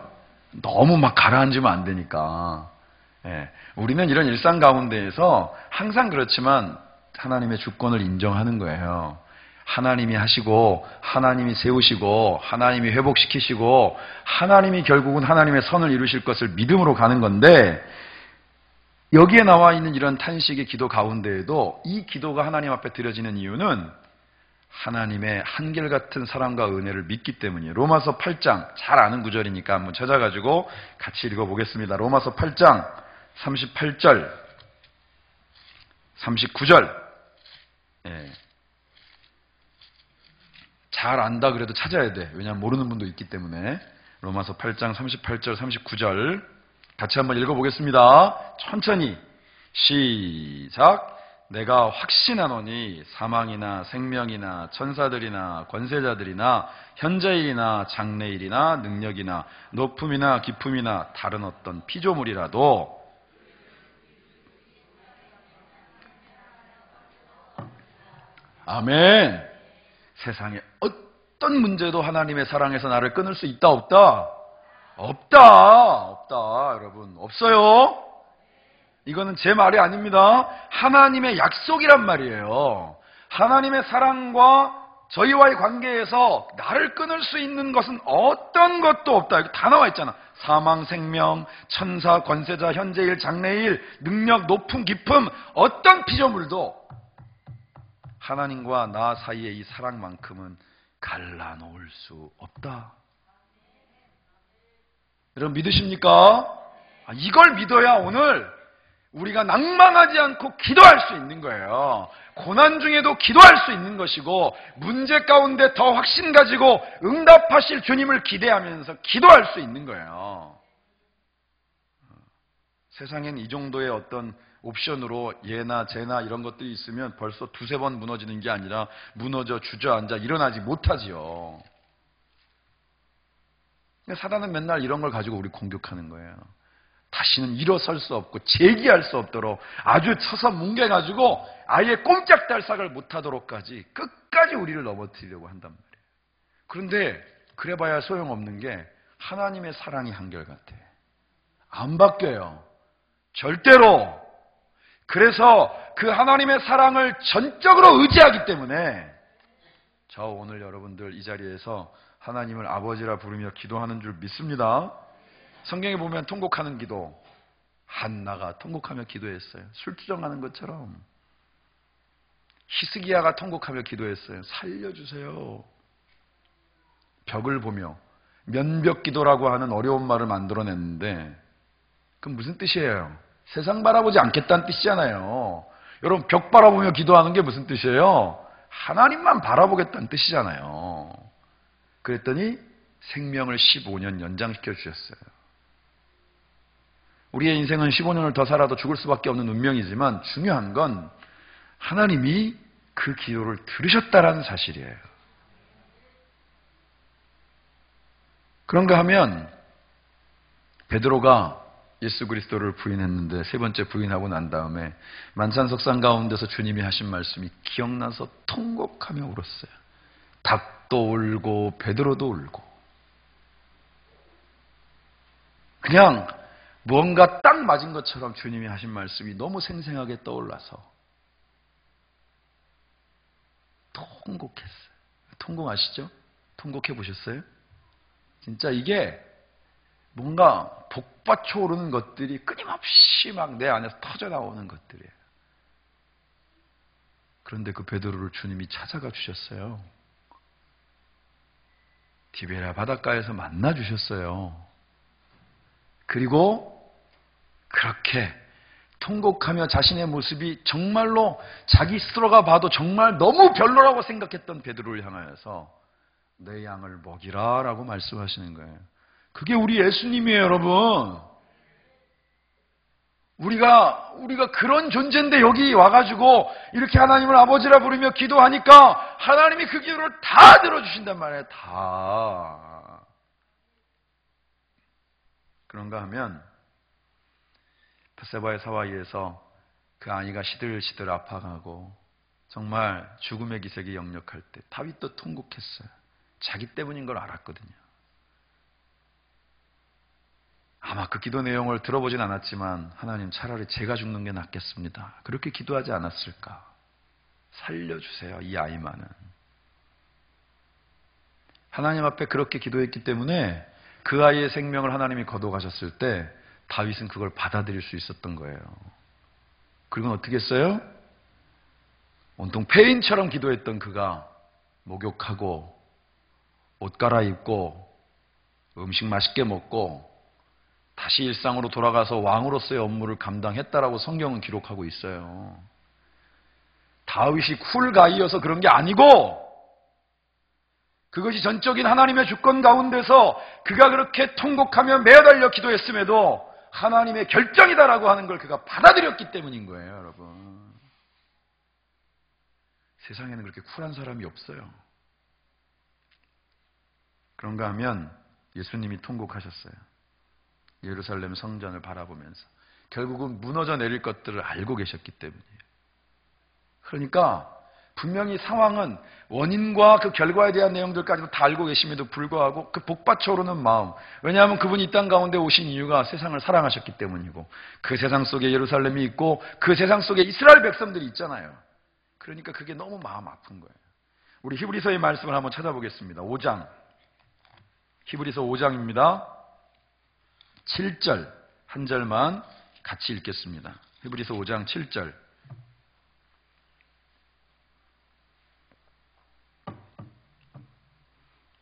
너무 막 가라앉으면 안 되니까. 우리는 이런 일상 가운데에서 항상 그렇지만 하나님의 주권을 인정하는 거예요. 하나님이 하시고 하나님이 세우시고 하나님이 회복시키시고 하나님이 결국은 하나님의 선을 이루실 것을 믿음으로 가는 건데, 여기에 나와 있는 이런 탄식의 기도 가운데에도 이 기도가 하나님 앞에 드려지는 이유는 하나님의 한결같은 사랑과 은혜를 믿기 때문이에요. 로마서 8장, 잘 아는 구절이니까 한번 찾아가지고 같이 읽어보겠습니다. 로마서 8장 38절, 39절. 잘 안다 그래도 찾아야 돼. 왜냐하면 모르는 분도 있기 때문에. 로마서 8장 38절, 39절 같이 한번 읽어보겠습니다. 천천히 시작. 내가 확신하노니 사망이나 생명이나 천사들이나 권세자들이나 현재일이나 장래일이나 능력이나 높음이나 깊음이나 다른 어떤 피조물이라도 아멘. 세상에 어떤 문제도 하나님의 사랑에서 나를 끊을 수 있다 없다? 없다. 여러분, 없어요. 이거는 제 말이 아닙니다. 하나님의 약속이란 말이에요. 하나님의 사랑과 저희와의 관계에서 나를 끊을 수 있는 것은 어떤 것도 없다. 여기 다 나와 있잖아. 사망, 생명, 천사, 권세자, 현재일, 장래일, 능력, 높음, 깊음, 어떤 피조물도 하나님과 나 사이의 이 사랑만큼은 갈라놓을 수 없다. 여러분 믿으십니까? 이걸 믿어야 오늘 우리가 낭망하지 않고 기도할 수 있는 거예요. 고난 중에도 기도할 수 있는 것이고, 문제 가운데 더 확신 가지고 응답하실 주님을 기대하면서 기도할 수 있는 거예요. 세상엔 이 정도의 어떤 옵션으로 예나 재나 이런 것들이 있으면 벌써 두세 번 무너지는 게 아니라 무너져 주저앉아 일어나지 못하지요. 사단은 맨날 이런 걸 가지고 우리 공격하는 거예요. 다시는 일어설 수 없고 재기할 수 없도록 아주 쳐서 뭉개가지고 아예 꼼짝달싹을 못하도록까지 끝까지 우리를 넘어뜨리려고 한단 말이에요. 그런데 그래봐야 소용없는 게 하나님의 사랑이 한결같아. 안 바뀌어요. 절대로. 그래서 그 하나님의 사랑을 전적으로 의지하기 때문에 저 오늘 여러분들 이 자리에서 하나님을 아버지라 부르며 기도하는 줄 믿습니다. 성경에 보면 통곡하는 기도, 한나가 통곡하며 기도했어요. 술주정하는 것처럼. 히스기야가 통곡하며 기도했어요. 살려주세요. 벽을 보며 면벽 기도라고 하는 어려운 말을 만들어냈는데 그건 무슨 뜻이에요? 세상 바라보지 않겠다는 뜻이잖아요. 여러분, 벽 바라보며 기도하는 게 무슨 뜻이에요? 하나님만 바라보겠다는 뜻이잖아요. 그랬더니 생명을 15년 연장시켜 주셨어요. 우리의 인생은 15년을 더 살아도 죽을 수밖에 없는 운명이지만 중요한 건 하나님이 그 기도를 들으셨다라는 사실이에요. 그런가 하면 베드로가 예수 그리스도를 부인했는데 세 번째 부인하고 난 다음에 만찬석상 가운데서 주님이 하신 말씀이 기억나서 통곡하며 울었어요. 닭도 울고 베드로도 울고 그냥 뭔가 딱 맞은 것처럼 주님이 하신 말씀이 너무 생생하게 떠올라서 통곡했어요. 통곡 아시죠? 통곡해 보셨어요? 진짜 이게 뭔가 복받쳐 오르는 것들이 끊임없이 막 내 안에서 터져 나오는 것들이에요. 그런데 그 베드로를 주님이 찾아가 주셨어요. 디베랴 바닷가에서 만나 주셨어요. 그리고 그렇게 통곡하며 자신의 모습이 정말로 자기 스스로가 봐도 정말 너무 별로라고 생각했던 베드로를 향하여서 내 양을 먹이라 라고 말씀하시는 거예요. 그게 우리 예수님이에요, 여러분. 우리가 그런 존재인데 여기 와가지고 이렇게 하나님을 아버지라 부르며 기도하니까 하나님이 그 기도를 다 들어주신단 말이에요. 다. 그런가 하면 벳세바의 사와이에서 그 아이가 시들시들 아파가고 정말 죽음의 기색이 역력할 때 다윗도 통곡했어요. 자기 때문인 걸 알았거든요. 아마 그 기도 내용을 들어보진 않았지만 하나님 차라리 제가 죽는 게 낫겠습니다. 그렇게 기도하지 않았을까? 살려주세요, 이 아이만은. 하나님 앞에 그렇게 기도했기 때문에 그 아이의 생명을 하나님이 거둬가셨을 때 다윗은 그걸 받아들일 수 있었던 거예요. 그리고 어떻게 했어요? 온통 폐인처럼 기도했던 그가 목욕하고 옷 갈아입고 음식 맛있게 먹고 다시 일상으로 돌아가서 왕으로서의 업무를 감당했다라고 성경은 기록하고 있어요. 다윗이 쿨가이여서 그런 게 아니고 그것이 전적인 하나님의 주권 가운데서 그가 그렇게 통곡하며 매어달려 기도했음에도 하나님의 결정이다라고 하는 걸 그가 받아들였기 때문인 거예요, 여러분. 세상에는 그렇게 쿨한 사람이 없어요. 그런가 하면 예수님이 통곡하셨어요. 예루살렘 성전을 바라보면서 결국은 무너져 내릴 것들을 알고 계셨기 때문이에요. 그러니까 분명히 상황은 원인과 그 결과에 대한 내용들까지도 다 알고 계심에도 불구하고 그 복받쳐 오르는 마음, 왜냐하면 그분이 이 땅 가운데 오신 이유가 세상을 사랑하셨기 때문이고 그 세상 속에 예루살렘이 있고 그 세상 속에 이스라엘 백성들이 있잖아요. 그러니까 그게 너무 마음 아픈 거예요. 우리 히브리서의 말씀을 한번 찾아보겠습니다. 5장, 히브리서 5장입니다. 7절 한 절만 같이 읽겠습니다. 히브리서 5장 7절.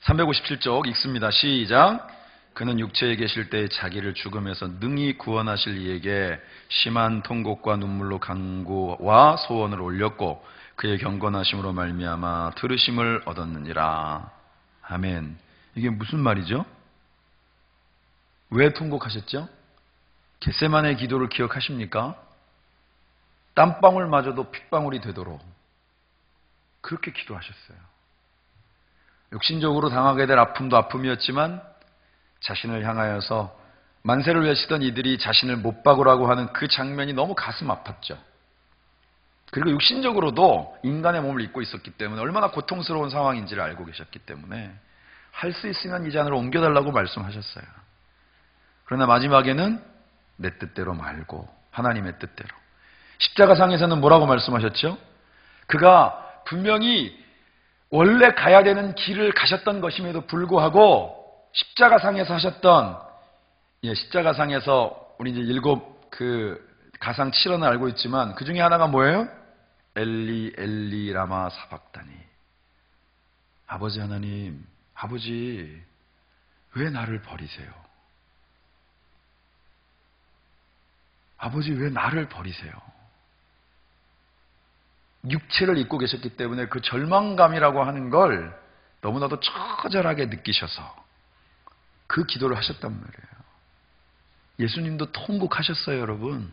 (357쪽) 읽습니다. 시작. 그는 육체에 계실 때 자기를 죽음에서 능히 구원하실 이에게 심한 통곡과 눈물로 간구와 소원을 올렸고 그의 경건하심으로 말미암아 들으심을 얻었느니라. 아멘. 이게 무슨 말이죠? 왜 통곡하셨죠? 겟세마네 기도를 기억하십니까? 땀방울마저도 핏방울이 되도록 그렇게 기도하셨어요. 육신적으로 당하게 될 아픔도 아픔이었지만 자신을 향하여서 만세를 외치던 이들이 자신을 못 박으라고 하는 그 장면이 너무 가슴 아팠죠. 그리고 육신적으로도 인간의 몸을 입고 있었기 때문에 얼마나 고통스러운 상황인지를 알고 계셨기 때문에 할 수 있으면 이 잔을 옮겨달라고 말씀하셨어요. 그러나 마지막에는 내 뜻대로 말고 하나님의 뜻대로 십자가상에서는 뭐라고 말씀하셨죠? 그가 분명히 원래 가야 되는 길을 가셨던 것임에도 불구하고 십자가상에서 하셨던, 십자가상에서 우리 이제 7 가상 7언을 알고 있지만 그 중에 하나가 뭐예요? 엘리 엘리 라마 사박다니. 아버지 하나님, 아버지 왜 나를 버리세요? 아버지 왜 나를 버리세요? 육체를 입고 계셨기 때문에 그 절망감이라고 하는 걸 너무나도 처절하게 느끼셔서 그 기도를 하셨단 말이에요. 예수님도 통곡하셨어요, 여러분.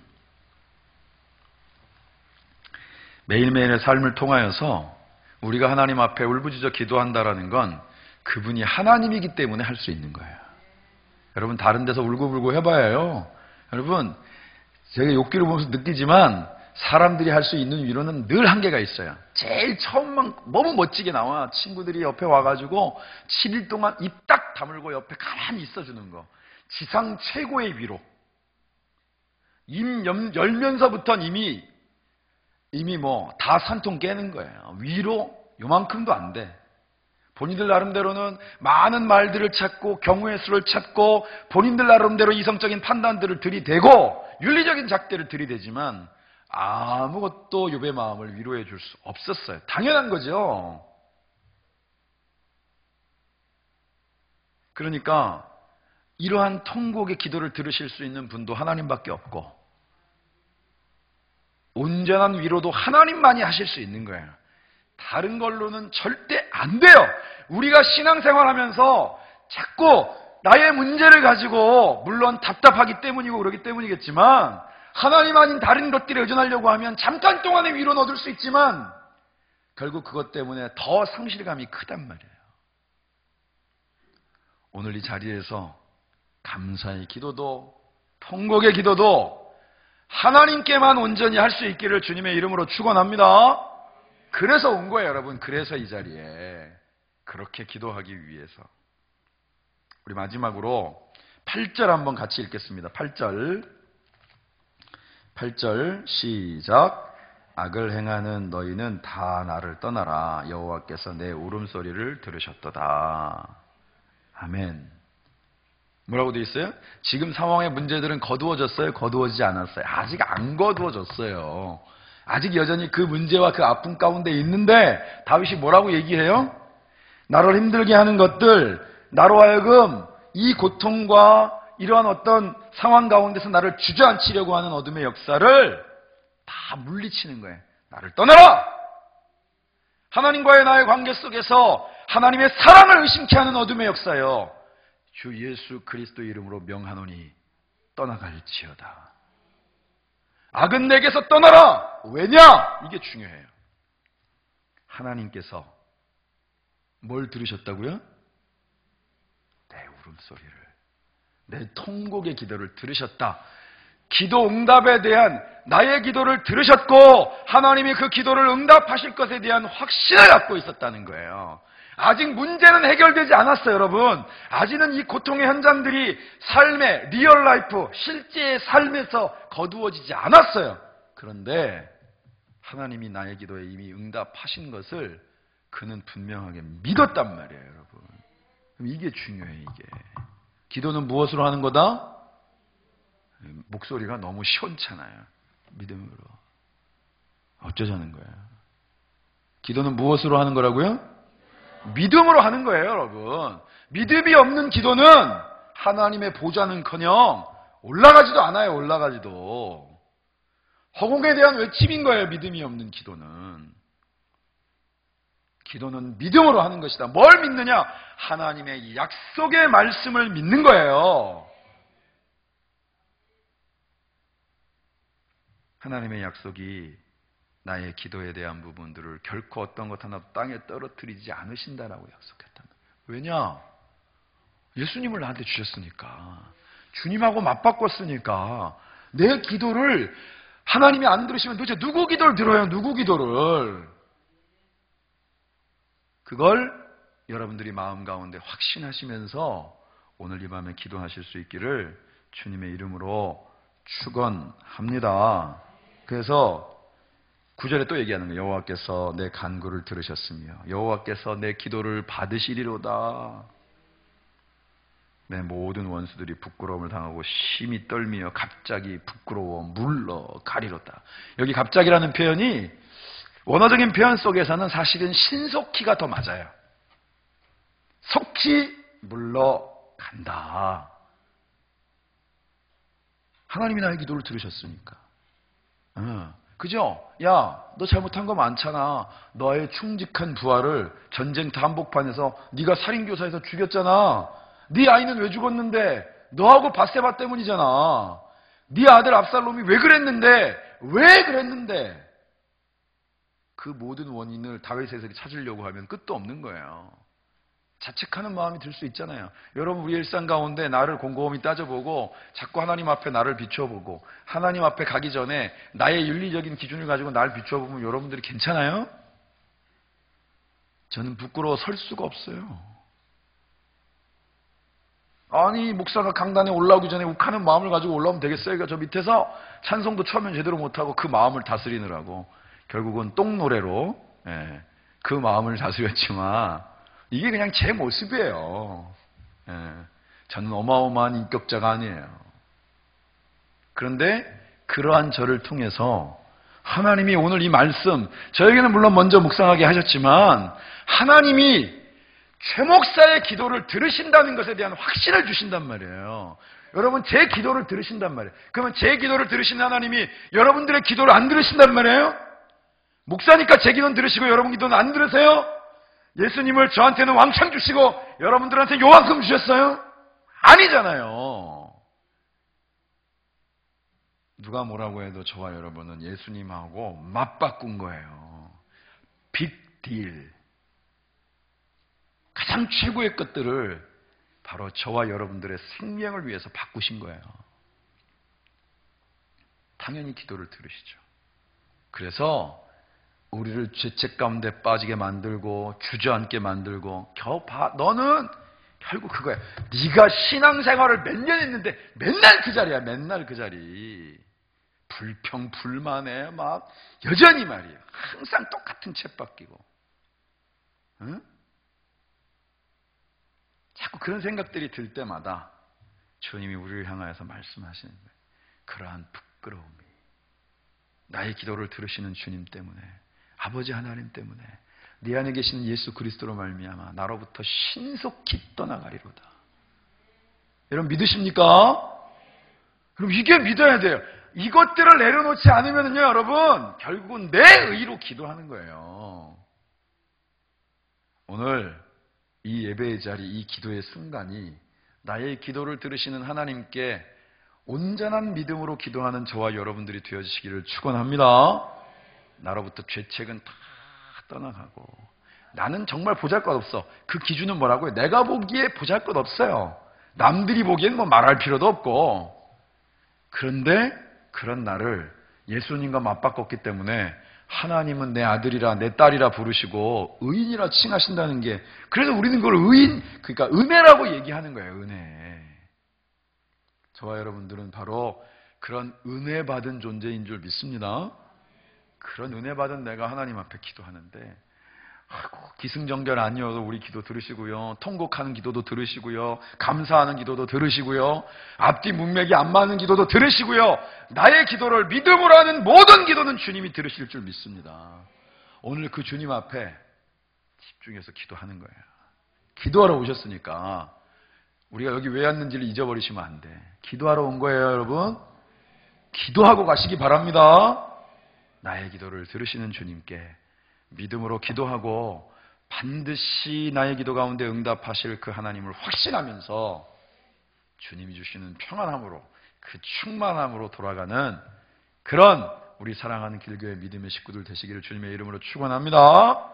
매일매일의 삶을 통하여서 우리가 하나님 앞에 울부짖어 기도한다라는 건 그분이 하나님이기 때문에 할 수 있는 거예요. 여러분, 다른 데서 울고불고 해봐야요. 여러분, 제가 욕기를 보면서 느끼지만 사람들이 할 수 있는 위로는 늘 한계가 있어요. 제일 처음만 너무 멋지게 나와. 친구들이 옆에 와가지고 7일 동안 입 딱 다물고 옆에 가만히 있어주는 거. 지상 최고의 위로. 입 열면서부터는 이미 뭐 다 산통 깨는 거예요. 위로 요만큼도 안 돼. 본인들 나름대로는 많은 말들을 찾고 경우의 수를 찾고 본인들 나름대로 이성적인 판단들을 들이대고 윤리적인 잣대를 들이대지만 아무것도 욥의 마음을 위로해 줄 수 없었어요. 당연한 거죠. 그러니까 이러한 통곡의 기도를 들으실 수 있는 분도 하나님밖에 없고 온전한 위로도 하나님만이 하실 수 있는 거예요. 다른 걸로는 절대 안 돼요. 우리가 신앙생활하면서 자꾸 나의 문제를 가지고 물론 답답하기 때문이고 그러기 때문이겠지만 하나님 아닌 다른 것들에 의존하려고 하면 잠깐 동안의 위로는 얻을 수 있지만 결국 그것 때문에 더 상실감이 크단 말이에요. 오늘 이 자리에서 감사의 기도도 통곡의 기도도 하나님께만 온전히 할 수 있기를 주님의 이름으로 축원합니다. 그래서 온 거예요, 여러분. 그래서 이 자리에 그렇게 기도하기 위해서. 우리 마지막으로 8절 한번 같이 읽겠습니다. 8절 시작. 악을 행하는 너희는 다 나를 떠나라. 여호와께서 내 울음소리를 들으셨도다. 아멘. 뭐라고 되어 있어요? 지금 상황의 문제들은 거두어졌어요? 거두어지지 않았어요? 아직 안 거두어졌어요. 아직 여전히 그 문제와 그 아픔 가운데 있는데 다윗이 뭐라고 얘기해요? 나를 힘들게 하는 것들, 나로 하여금 이 고통과 이러한 어떤 상황 가운데서 나를 주저앉히려고 하는 어둠의 역사를 다 물리치는 거예요. 나를 떠나라! 하나님과의 나의 관계 속에서 하나님의 사랑을 의심케 하는 어둠의 역사요. 주 예수 그리스도 이름으로 명하노니 떠나갈지어다. 악은 내게서 떠나라! 왜냐? 이게 중요해요. 하나님께서 뭘 들으셨다고요? 내 울음소리를, 내 통곡의 기도를 들으셨다. 기도 응답에 대한 나의 기도를 들으셨고 하나님이 그 기도를 응답하실 것에 대한 확신을 갖고 있었다는 거예요. 아직 문제는 해결되지 않았어요, 여러분. 아직은 이 고통의 현장들이 삶의 리얼 라이프, 실제의 삶에서 거두어지지 않았어요. 그런데 하나님이 나의 기도에 이미 응답하신 것을 그는 분명하게 믿었단 말이에요, 여러분. 그럼 이게 중요해요, 이게. 기도는 무엇으로 하는 거다? 목소리가 너무 시원찮아요. 믿음으로. 어쩌자는 거예요? 기도는 무엇으로 하는 거라고요? 믿음으로 하는 거예요, 여러분. 믿음이 없는 기도는 하나님의 보좌는커녕 올라가지도 않아요, 올라가지도. 허공에 대한 외침인 거예요, 믿음이 없는 기도는. 기도는 믿음으로 하는 것이다. 뭘 믿느냐? 하나님의 약속의 말씀을 믿는 거예요. 하나님의 약속이 나의 기도에 대한 부분들을 결코 어떤 것 하나도 땅에 떨어뜨리지 않으신다라고 약속했단 말이에요. 왜냐? 예수님을 나한테 주셨으니까. 주님하고 맞바꿨으니까. 내 기도를 하나님이 안 들으시면 도대체 누구 기도를 들어요? 누구 기도를? 그걸 여러분들이 마음 가운데 확신하시면서 오늘 이 밤에 기도하실 수 있기를 주님의 이름으로 축원합니다. 그래서 9절에 또 얘기하는 거예요. 여호와께서 내 간구를 들으셨으며 여호와께서 내 기도를 받으시리로다. 내 모든 원수들이 부끄러움을 당하고 심히 떨미어 갑자기 부끄러워 물러가리로다. 여기 갑자기라는 표현이 원어적인 표현 속에서는 사실은 신속히가 더 맞아요. 속히 물러간다. 하나님이 나의 기도를 들으셨으니까. 그죠? 야, 너 잘못한 거 많잖아. 너의 충직한 부하를 전쟁터 한복판에서 네가 살인교사에서 죽였잖아. 네 아이는 왜 죽었는데? 너하고 밧세바 때문이잖아. 네 아들 압살롬이 왜 그랬는데? 그 모든 원인을 다윗에게 찾으려고 하면 끝도 없는 거예요. 자책하는 마음이 들 수 있잖아요. 여러분, 우리 일상 가운데 나를 곰곰이 따져보고 자꾸 하나님 앞에 나를 비춰보고 하나님 앞에 가기 전에 나의 윤리적인 기준을 가지고 나를 비춰보면 여러분들이 괜찮아요? 저는 부끄러워 설 수가 없어요. 아니, 목사가 강단에 올라오기 전에 욱하는 마음을 가지고 올라오면 되겠어요? 그러니까 저 밑에서 찬송도 처음엔 제대로 못하고 그 마음을 다스리느라고 결국은 똥노래로 그 마음을 다스렸지만 이게 그냥 제 모습이에요. 저는 어마어마한 인격자가 아니에요. 그런데 그러한 저를 통해서 하나님이 오늘 이 말씀, 저에게는 물론 먼저 묵상하게 하셨지만 하나님이 최 목사의 기도를 들으신다는 것에 대한 확신을 주신단 말이에요. 여러분, 제 기도를 들으신단 말이에요. 그러면 제 기도를 들으신 하나님이 여러분들의 기도를 안 들으신단 말이에요? 목사니까 제 기도는 들으시고 여러분 기도는 안 들으세요? 예수님을 저한테는 왕창 주시고 여러분들한테 요만큼 주셨어요? 아니잖아요. 누가 뭐라고 해도 저와 여러분은 예수님하고 맞바꾼 거예요. 빅딜. 가장 최고의 것들을 바로 저와 여러분들의 생명을 위해서 바꾸신 거예요. 당연히 기도를 들으시죠. 그래서 우리를 죄책 가운데 빠지게 만들고 주저앉게 만들고 너는 결국 그거야. 네가 신앙생활을 몇 년 했는데 맨날 그 자리야. 맨날 그 자리. 불평 불만해 막 여전히 말이에요. 항상 똑같은 쳇바퀴고. 응? 자꾸 그런 생각들이 들 때마다 주님이 우리를 향하여서 말씀하시는 거예요. 그러한 부끄러움이 나의 기도를 들으시는 주님 때문에, 아버지 하나님 때문에, 네 안에 계시는 예수 그리스도로 말미암아 나로부터 신속히 떠나가리로다. 여러분 믿으십니까? 그럼 이게 믿어야 돼요. 이것들을 내려놓지 않으면요, 여러분 결국은 내 의로 기도하는 거예요. 오늘 이 예배의 자리, 이 기도의 순간이 나의 기도를 들으시는 하나님께 온전한 믿음으로 기도하는 저와 여러분들이 되어주시기를 축원합니다. 나로부터 죄책은 다 떠나가고 나는 정말 보잘것없어. 그 기준은 뭐라고요? 내가 보기에 보잘것없어요. 남들이 보기엔 뭐 말할 필요도 없고. 그런데 그런 나를 예수님과 맞바꿨기 때문에 하나님은 내 아들이라 내 딸이라 부르시고 의인이라 칭하신다는 게, 그래서 우리는 그걸 의인, 그러니까 은혜라고 얘기하는 거예요. 은혜. 저와 여러분들은 바로 그런 은혜 받은 존재인 줄 믿습니다. 그런 은혜 받은 내가 하나님 앞에 기도하는데 기승전결 아니어도 우리 기도 들으시고요, 통곡하는 기도도 들으시고요, 감사하는 기도도 들으시고요, 앞뒤 문맥이 안 맞는 기도도 들으시고요, 나의 기도를 믿음으로 하는 모든 기도는 주님이 들으실 줄 믿습니다. 오늘 그 주님 앞에 집중해서 기도하는 거예요. 기도하러 오셨으니까 우리가 여기 왜 왔는지를 잊어버리시면 안 돼. 기도하러 온 거예요, 여러분. 기도하고 가시기 바랍니다. 나의 기도를 들으시는 주님께 믿음으로 기도하고 반드시 나의 기도 가운데 응답하실 그 하나님을 확신하면서 주님이 주시는 평안함으로, 그 충만함으로 돌아가는 그런 우리 사랑하는 길교회 믿음의 식구들 되시기를 주님의 이름으로 축원합니다.